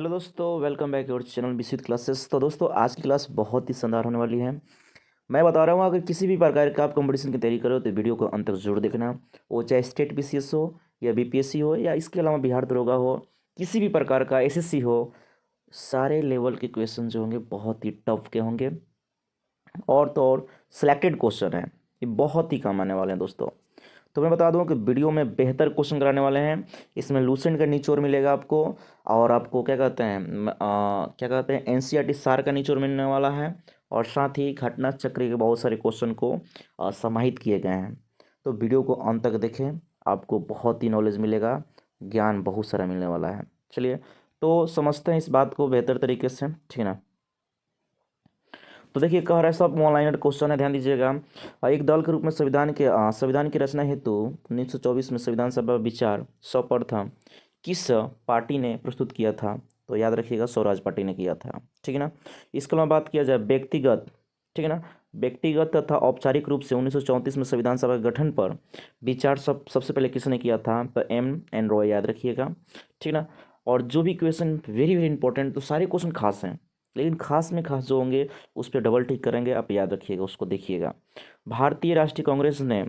Hello दोस्तों, welcome back your channel विस्तृत classes. तो दोस्तों, आज की क्लास बहुत ही शानदार होने वाली है। मैं बता रहा हूँ, अगर किसी भी प्रकार का आप कंपटीशन की तैयारी करो तो वीडियो को अंत तक जरूर देखना। वो चाहे स्टेट बीसीएस हो या बीपीएससी हो या इसके अलावा बिहार दरोगा हो, किसी भी प्रकार का एसएससी हो, सारे लेवल के क्वेश्चन जो होंगे बहुत ही टफ के होंगे। और तो और सिलेक्टेड क्वेश्चन है, ये बहुत ही काम आने वाले हैं दोस्तों। तो मैं बता दूं कि वीडियो में बेहतर क्वेश्चन कराने वाले हैं। इसमें लूसेंट का निचोड़ मिलेगा आपको, और आपको क्या कहते हैं एनसीईआरटी सार का निचोड़ मिलने वाला है। और साथ ही घटना चक्र के बहुत सारे क्वेश्चन को समाहित किए गए हैं। तो वीडियो को अंत तक देखें, आपको बहुत ही नॉलेज मिलेगा, ज्ञान बहुत सारा मिलने वाला है। चलिए तो समझते हैं इस बात को बेहतर तरीके से, ठीक है ना। तो देखिए, कह रहा है सब वन लाइनर क्वेश्चन है, ध्यान दीजिएगा। एक दल के रूप में संविधान की रचना हेतु 1924 में संविधान सभा विचार सर्वप्रथम किस पार्टी ने प्रस्तुत किया था? तो याद रखिएगा, स्वराज पार्टी ने किया था, ठीक है ना। इसके अलावा बात किया जाए व्यक्तिगत, ठीक है ना, व्यक्तिगत तथा औपचारिक रूप से 1934 में संविधान सभा के गठन पर विचार सबसे पहले किसने किया था? तो एम रॉय, याद रखिएगा, ठीक है ना। और जो भी क्वेश्चन वेरी वेरी इंपॉर्टेंट, तो सारे क्वेश्चन खास हैं, लेकिन खास में खास जो होंगे उस पर डबल टिक करेंगे, आप याद रखिएगा, उसको देखिएगा। भारतीय राष्ट्रीय कांग्रेस ने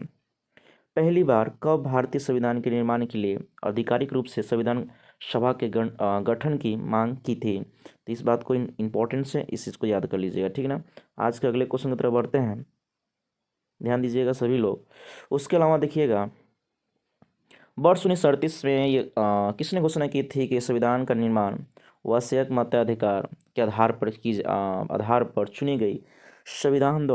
पहली बार कब भारतीय संविधान के निर्माण के लिए आधिकारिक रूप से संविधान सभा के गठन की मांग की थी? तो इस बात को इम्पोर्टेंस है, इस चीज़ को याद कर लीजिएगा, ठीक है ना। आज के अगले क्वेश्चन की तरफ बढ़ते हैं, ध्यान दीजिएगा सभी लोग। उसके अलावा देखिएगा, वर्ष 1938 में ये किसने घोषणा की थी कि संविधान का निर्माण वैश्विक मताधिकार के आधार पर चुनी गई संविधान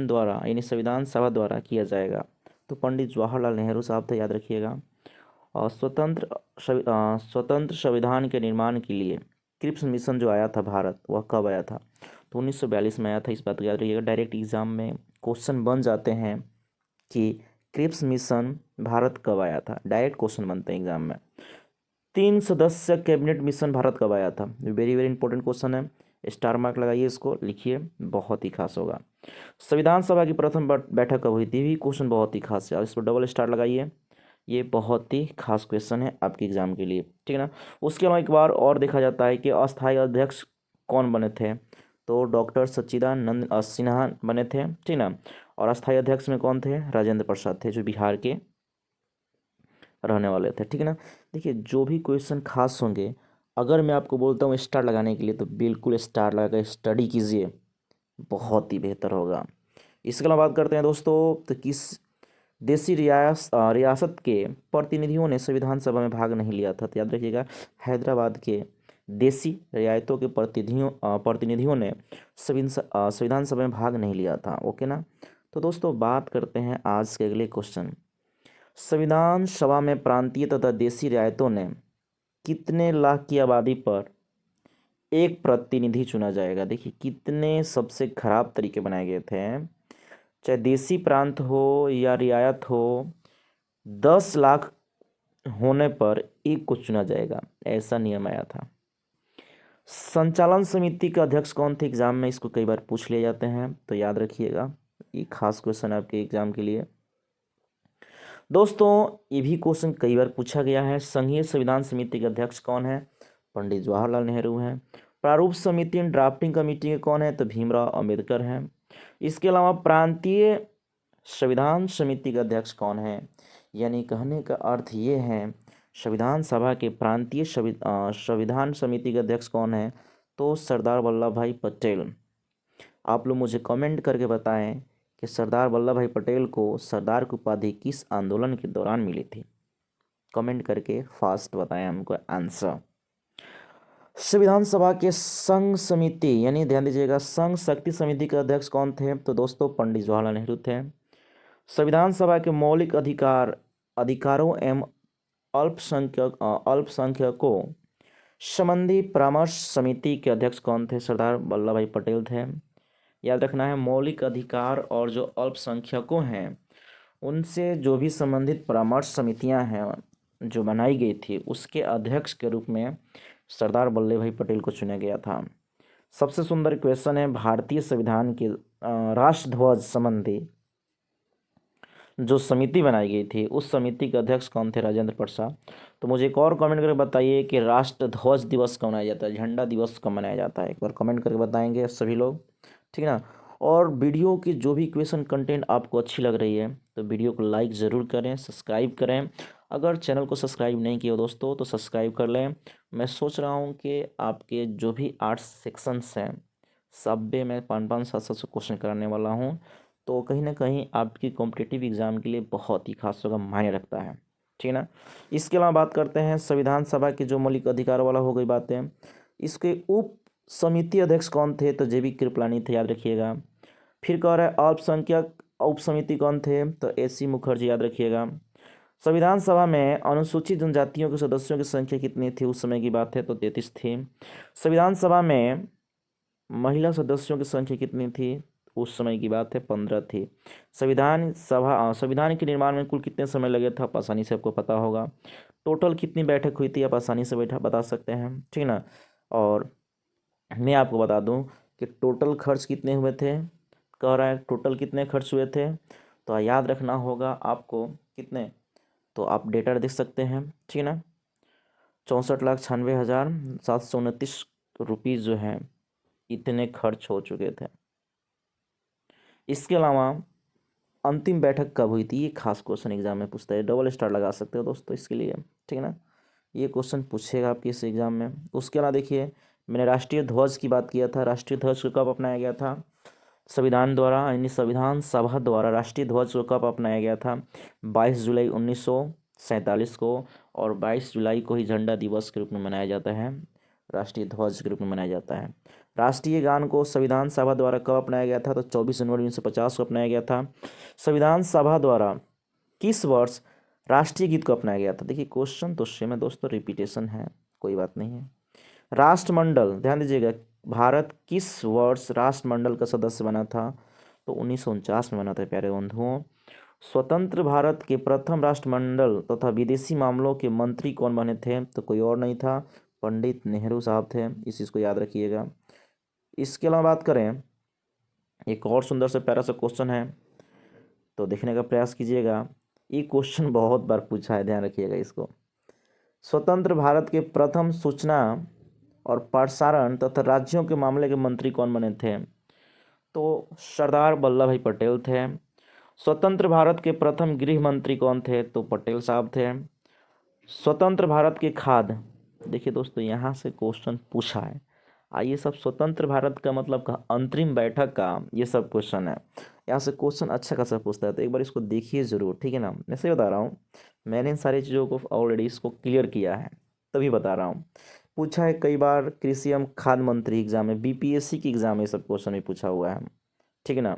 द्वारा यानी संविधान सभा द्वारा किया जाएगा? तो पंडित जवाहरलाल नेहरू साहब थे, याद रखिएगा। और स्वतंत्र संविधान के निर्माण के लिए क्रिप्स मिशन जो आया था भारत, वह कब आया था? तो 1942 में आया था, इस बात को याद रखिएगा। डायरेक्ट एग्जाम में क्वेश्चन बन जाते हैं कि क्रिप्स मिशन भारत कब आया था, डायरेक्ट क्वेश्चन बनते हैं एग्जाम में। 3 सदस्य कैबिनेट मिशन भारत कब आया था? वेरी वेरी इंपॉर्टेंट क्वेश्चन है, स्टार मार्क लगाइए, इसको लिखिए, बहुत ही खास होगा। संविधान सभा की प्रथम बैठक कब हुई थी? भी क्वेश्चन बहुत ही खास है, और इस पर डबल स्टार लगाइए, ये बहुत ही खास क्वेश्चन है आपके एग्जाम के लिए, ठीक है ना। उसके अलावा एक बार और देखा जाता है कि अस्थायी अध्यक्ष कौन बने थे? तो डॉक्टर सच्चिदानंद सिन्हा बने थे, ठीक ना। और अस्थायी अध्यक्ष में कौन थे? राजेंद्र प्रसाद थे, जो बिहार के रहने वाले थे, ठीक है ना। देखिए, जो भी क्वेश्चन खास होंगे, अगर मैं आपको बोलता हूँ स्टार लगाने के लिए, तो बिल्कुल स्टार लगा कर स्टडी कीजिए, बहुत ही बेहतर होगा। इसके अलावा बात करते हैं दोस्तों, तो किस देसी रियासत के प्रतिनिधियों ने संविधान सभा में भाग नहीं लिया था? तो याद रखिएगा, हैदराबाद के देसी रियायतों के प्रतिनिधियों ने संविधान सभा में भाग नहीं लिया था, ओके ना। तो दोस्तों, बात करते हैं आज के अगले क्वेश्चन। संविधान सभा में प्रांतीय तथा देसी रियायतों ने कितने लाख की आबादी पर एक प्रतिनिधि चुना जाएगा? देखिए, कितने सबसे खराब तरीके बनाए गए थे, चाहे देसी प्रांत हो या रियायत हो, 10 लाख होने पर एक को चुना जाएगा, ऐसा नियम आया था। संचालन समिति के अध्यक्ष कौन थे? एग्जाम में इसको कई बार पूछ लिए जाते हैं, तो याद रखिएगा, ये खास क्वेश्चन है आपके एग्जाम के लिए। दोस्तों, ये भी क्वेश्चन कई बार पूछा गया है, संघीय संविधान समिति के अध्यक्ष कौन है? पंडित जवाहरलाल नेहरू हैं। प्रारूप समिति एंड ड्राफ्टिंग कमेटी के कौन है? तो भीमराव अंबेडकर हैं। इसके अलावा प्रांतीय संविधान समिति के अध्यक्ष कौन है? यानी कहने का अर्थ ये है, संविधान सभा के प्रांतीय संविधान समिति के अध्यक्ष कौन है? तो सरदार वल्लभ भाई पटेल। आप लोग मुझे कमेंट करके बताएं कि सरदार वल्लभ भाई पटेल को सरदार की उपाधि किस आंदोलन के दौरान मिली थी? कमेंट करके फास्ट बताएं हमको आंसर। संविधान सभा के संघ समिति यानी ध्यान दीजिएगा, संघ शक्ति समिति के अध्यक्ष कौन थे? तो दोस्तों, पंडित जवाहरलाल नेहरू थे। संविधान सभा के मौलिक अधिकारों एवं अल्पसंख्यकों संबंधी परामर्श समिति के अध्यक्ष कौन थे? सरदार वल्लभ भाई पटेल थे। याद रखना है, मौलिक अधिकार और जो अल्पसंख्यकों हैं उनसे जो भी संबंधित परामर्श समितियां हैं जो बनाई गई थी, उसके अध्यक्ष के रूप में सरदार वल्लभ भाई पटेल को चुना गया था। सबसे सुंदर क्वेश्चन है, भारतीय संविधान के राष्ट्रध्वज संबंधी जो समिति बनाई गई थी उस समिति के अध्यक्ष कौन थे? राजेंद्र प्रसाद। तो मुझे एक और कमेंट करके बताइए कि राष्ट्र ध्वज दिवस कब मनाया जाता है, झंडा दिवस कब मनाया जाता है? एक बार कमेंट करके बताएंगे सभी लोग, ठीक है ना। और वीडियो की जो भी क्वेश्चन कंटेंट आपको अच्छी लग रही है तो वीडियो को लाइक ज़रूर करें, सब्सक्राइब करें। अगर चैनल को सब्सक्राइब नहीं किया दोस्तों तो सब्सक्राइब कर लें। मैं सोच रहा हूँ कि आपके जो भी 8 सेक्शंस हैं सब में मैं 5-5 7-7 क्वेश्चन कराने वाला हूँ, तो कहीं ना कहीं आपकी कॉम्पिटिटिव एग्ज़ाम के लिए बहुत ही खास जगह मायने रखता है, ठीक है ना। इसके अलावा बात करते हैं संविधान सभा के जो मौलिक अधिकार वाला हो गई बातें। इसके उप समिति अध्यक्ष कौन थे? तो JB कृपलानी थे, याद रखिएगा। फिर कह रहा है अल्पसंख्यक उप समिति कौन थे? तो AC मुखर्जी, याद रखिएगा। संविधान सभा में अनुसूचित जनजातियों के सदस्यों की संख्या कितनी थी? उस समय की बात है तो 33 थी। संविधान सभा में महिला सदस्यों की संख्या कितनी थी? उस समय की बात है 15 थी। संविधान के निर्माण में कुल कितने समय लगे था? आप आसानी से आपको पता होगा। टोटल कितनी बैठक हुई थी? आप आसानी से बता सकते हैं, ठीक ना। और मैं आपको बता दूं कि टोटल खर्च कितने हुए थे। कह रहा है टोटल कितने खर्च हुए थे, तो याद रखना होगा आपको कितने, तो आप डेटा देख सकते हैं, ठीक है ना। 64,96,729 रुपीज़ जो हैं इतने खर्च हो चुके थे। इसके अलावा अंतिम बैठक कब हुई थी? ये खास क्वेश्चन एग्जाम में पूछता है, डबल स्टार लगा सकते हो दोस्तों इसके लिए, ठीक है ना। ये क्वेश्चन पूछेगा आपके इस एग्जाम में। उसके अलावा देखिए मैंने राष्ट्रीय ध्वज की बात किया था, राष्ट्रीय ध्वज को कब अपनाया गया था? संविधान द्वारा यानी संविधान सभा द्वारा राष्ट्रीय ध्वज को कब अपनाया गया था? 22 जुलाई 1947 को, और 22 जुलाई को ही झंडा दिवस के रूप में मनाया जाता है, राष्ट्रीय ध्वज के रूप में मनाया जाता है। राष्ट्रीय गान को संविधान सभा द्वारा कब अपनाया गया था? तो 24 जनवरी 1950 को अपनाया गया था। संविधान सभा द्वारा किस वर्ष राष्ट्रीय गीत को अपनाया गया था? देखिए क्वेश्चन तो सेम है दोस्तों, रिपीटेशन है, कोई बात नहीं है। राष्ट्रमंडल, ध्यान दीजिएगा, भारत किस वर्ष राष्ट्रमंडल का सदस्य बना था? तो 1949 में बना था प्यारे बंधुओं। स्वतंत्र भारत के प्रथम राष्ट्रमंडल तथा विदेशी मामलों के मंत्री कौन बने थे? तो कोई और नहीं था, पंडित नेहरू साहब थे, इस चीज़ को याद रखिएगा। इसके अलावा बात करें, एक और सुंदर से प्यारा सा क्वेश्चन है तो देखने का प्रयास कीजिएगा। ये क्वेश्चन बहुत बार पूछा है, ध्यान रखिएगा इसको। स्वतंत्र भारत के प्रथम सूचना और प्रसारण तथा राज्यों के मामले के मंत्री कौन बने थे? तो सरदार वल्लभ भाई पटेल थे। स्वतंत्र भारत के प्रथम गृह मंत्री कौन थे? तो पटेल साहब थे। स्वतंत्र भारत के खाद्य, देखिए दोस्तों यहाँ से क्वेश्चन पूछा है, आइए सब स्वतंत्र भारत का मतलब का अंतरिम बैठक का ये सब क्वेश्चन है, यहाँ से क्वेश्चन अच्छा खासा पूछता है, तो एक बार इसको देखिए ज़रूर, ठीक है ना। मैं सही बता रहा हूँ, मैंने इन सारी चीज़ों को ऑलरेडी इसको क्लियर किया है तभी बता रहा हूँ। पूछा है कई बार कृषि एवं खाद्य मंत्री एग्जाम में, BPSC की एग्जाम में सब क्वेश्चन भी पूछा हुआ है, ठीक है ना।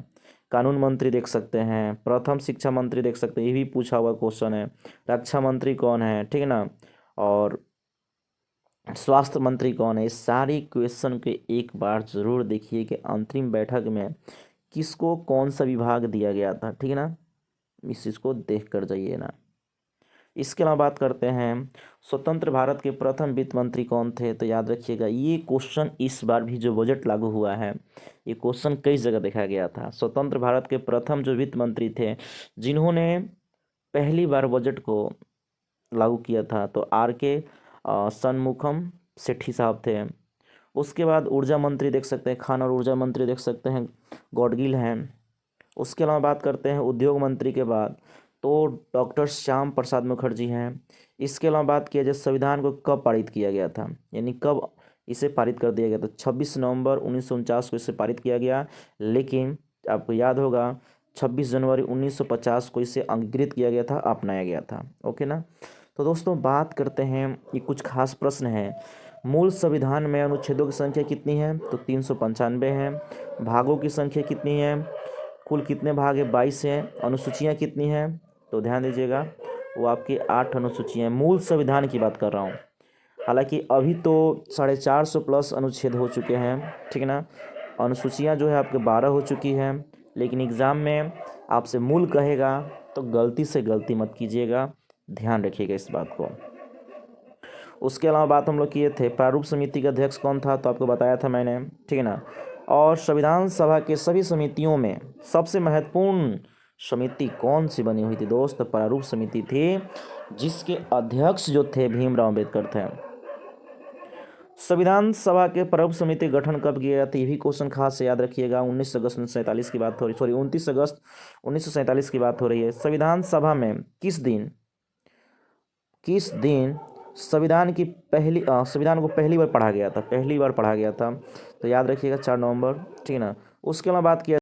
कानून मंत्री देख सकते हैं, प्रथम शिक्षा मंत्री देख सकते हैं, ये भी पूछा हुआ क्वेश्चन है। रक्षा मंत्री कौन है, ठीक है ना, और स्वास्थ्य मंत्री कौन है। इस सारी क्वेश्चन के एक बार ज़रूर देखिए कि अंतरिम बैठक में किसको कौन सा विभाग दिया गया था, ठीक है ना, इस चीज़ को देख कर जाइए ना। इसके अलावा बात करते हैं स्वतंत्र भारत के प्रथम वित्त मंत्री कौन थे, तो याद रखिएगा ये क्वेश्चन इस बार भी जो बजट लागू हुआ है ये क्वेश्चन कई जगह देखा गया था। स्वतंत्र भारत के प्रथम जो वित्त मंत्री थे जिन्होंने पहली बार बजट को लागू किया था तो RK शनमुखम सेठी साहब थे। उसके बाद ऊर्जा मंत्री देख सकते हैं, खान और ऊर्जा मंत्री देख सकते हैं, गॉडगिल हैं। उसके अलावा बात करते हैं उद्योग मंत्री के बाद तो डॉक्टर श्याम प्रसाद मुखर्जी हैं। इसके अलावा बात किया जाए संविधान को कब पारित किया गया था, यानी कब इसे पारित कर दिया गया, तो 26 नवंबर 1949 को इसे पारित किया गया, लेकिन आपको याद होगा 26 जनवरी 1950 को इसे अंगीकृत किया गया था, अपनाया गया था, ओके ना। तो दोस्तों बात करते हैं, ये कुछ खास प्रश्न हैं। मूल संविधान में अनुच्छेदों की संख्या कितनी है? तो 395 है। भागों की संख्या कितनी है? कुल कितने भाग है? 22 हैं। अनुसूचियाँ कितनी हैं? तो ध्यान दीजिएगा वो आपकी 8 अनुसूचियाँ हैं। मूल संविधान की बात कर रहा हूँ, हालांकि अभी तो 450 प्लस अनुच्छेद हो चुके हैं, ठीक है ना। अनुसूचियाँ जो है आपके 12 हो चुकी हैं, लेकिन एग्ज़ाम में आपसे मूल कहेगा तो गलती से गलती मत कीजिएगा, ध्यान रखिएगा इस बात को। उसके अलावा बात हम लोग किए थे प्रारूप समिति का अध्यक्ष कौन था, तो आपको बताया था मैंने, ठीक है ना। और संविधान सभा के सभी समितियों में सबसे महत्वपूर्ण समिति कौन सी बनी हुई थी दोस्त? प्रारूप समिति थी, जिसके अध्यक्ष जो थे भीमराव अम्बेडकर थे। संविधान सभा के प्रारूप समिति गठन कब किया गया था? ये भी क्वेश्चन खास से याद रखिएगा। 19 अगस्त 1947 की बात हो रही, 29 अगस्त 1947 की बात हो रही है। संविधान सभा में किस दिन संविधान को पहली बार पढ़ा गया था? तो याद रखिएगा 4 नवंबर, ठीक है ना। उसके अलावा बात किया